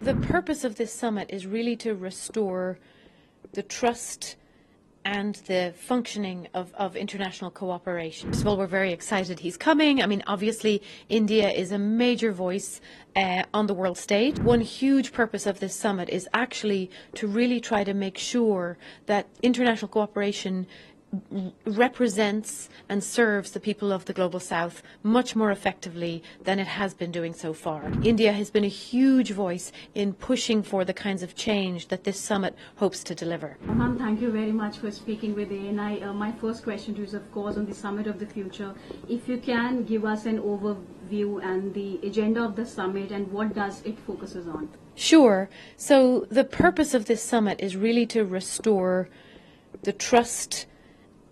the purpose of this summit is really to restore the trust and the functioning of international cooperation. First of all, we're very excited he's coming. I mean, obviously, India is a major voice on the world stage. One huge purpose of this summit is actually to really try to make sure that international cooperation represents and serves the people of the Global South much more effectively than it has been doing so far. India has been a huge voice in pushing for the kinds of change that this summit hopes to deliver. Ma'am, thank you very much for speaking with ANI. My first question to you is, of course, on the Summit of the Future. If you can give us an overview and the agenda of the summit and what does it focuses on? Sure. So the purpose of this summit is really to restore the trust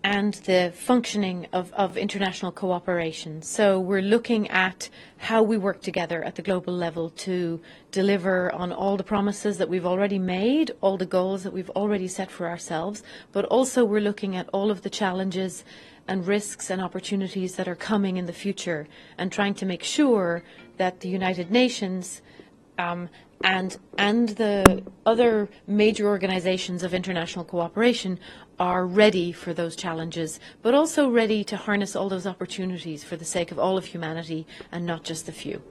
and the functioning of international cooperation. So we're looking at how we work together at the global level to deliver on all the promises that we've already made, all the goals that we've already set for ourselves, but also we're looking at all of the challenges and risks and opportunities that are coming in the future and trying to make sure that the United Nations and the other major organizations of international cooperation are ready for those challenges, but also ready to harness all those opportunities for the sake of all of humanity and not just the few.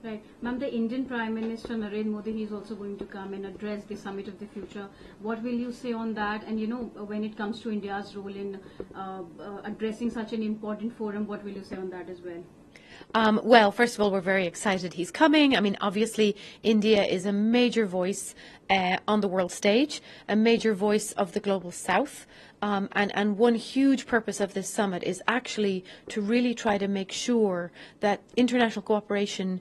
Right. Ma'am, the Indian Prime Minister Narendra Modi, he's also going to come and address the Summit of the Future. What will you say on that? And, you know, when it comes to India's role in addressing such an important forum, what will you say on that as well? Well, first of all, we're very excited he's coming. I mean, obviously, India is a major voice on the world stage, a major voice of the Global South. And one huge purpose of this summit is actually to really try to make sure that international cooperation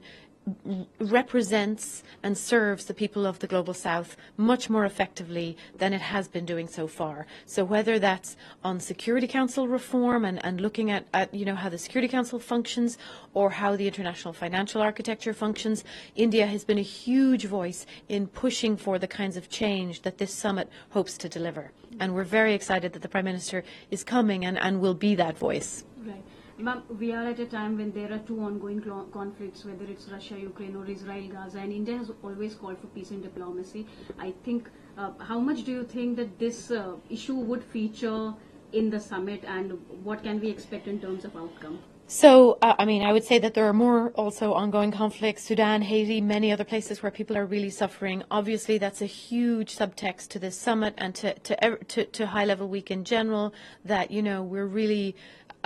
represents and serves the people of the Global South much more effectively than it has been doing so far. So whether that's on Security Council reform and looking at you know, how the Security Council functions or how the international financial architecture functions, India has been a huge voice in pushing for the kinds of change that this summit hopes to deliver. And we're very excited that the Prime Minister is coming and will be that voice. Right. Ma'am, we are at a time when there are two ongoing conflicts, whether it's Russia, Ukraine or Israel, Gaza, and India has always called for peace and diplomacy. I think, how much do you think that this issue would feature in the summit, and what can we expect in terms of outcome? So, I mean, I would say that there are more also ongoing conflicts, Sudan, Haiti, many other places where people are really suffering. Obviously, that's a huge subtext to this summit and to High Level Week in general, that, you know, we're really,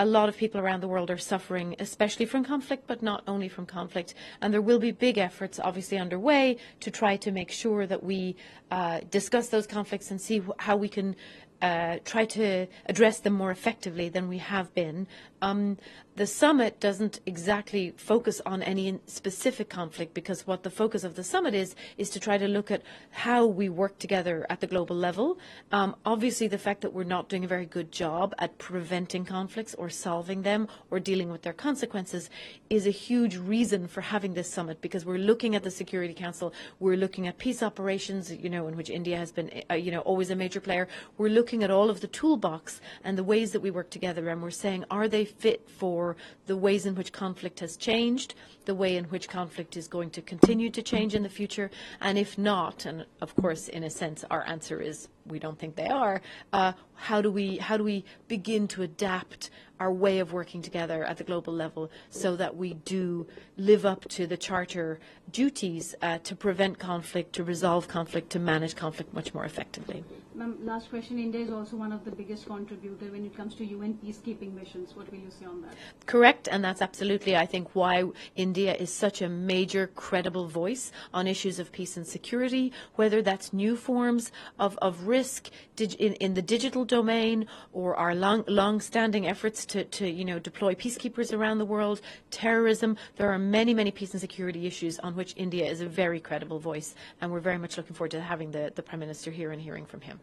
a lot of people around the world are suffering, especially from conflict, but not only from conflict. And there will be big efforts, obviously, underway to try to make sure that we discuss those conflicts and see how we can try to address them more effectively than we have been. The summit doesn't exactly focus on any specific conflict, because what the focus of the summit is to try to look at how we work together at the global level. Obviously, the fact that we're not doing a very good job at preventing conflicts or solving them or dealing with their consequences is a huge reason for having this summit, because we're looking at the Security Council, we're looking at peace operations, you know, in which India has been, you know, always a major player. We're looking at all of the toolbox and the ways that we work together, and we're saying, are they fit for the ways in which conflict has changed, the way in which conflict is going to continue to change in the future? And if not, and of course, in a sense, our answer is we don't think they are, how do we begin to adapt our way of working together at the global level so that we do live up to the Charter duties to prevent conflict, to resolve conflict, to manage conflict much more effectively? Ma'am, last question. India is also one of the biggest contributors when it comes to UN peacekeeping missions. What will you say on that? Correct, and that's absolutely, I think, why India is such a major, credible voice on issues of peace and security, whether that's new forms of risk in the digital domain, or our long-standing efforts to you know, deploy peacekeepers around the world, terrorism. There are many, many peace and security issues on which India is a very credible voice, and we're very much looking forward to having the Prime Minister here and hearing from him.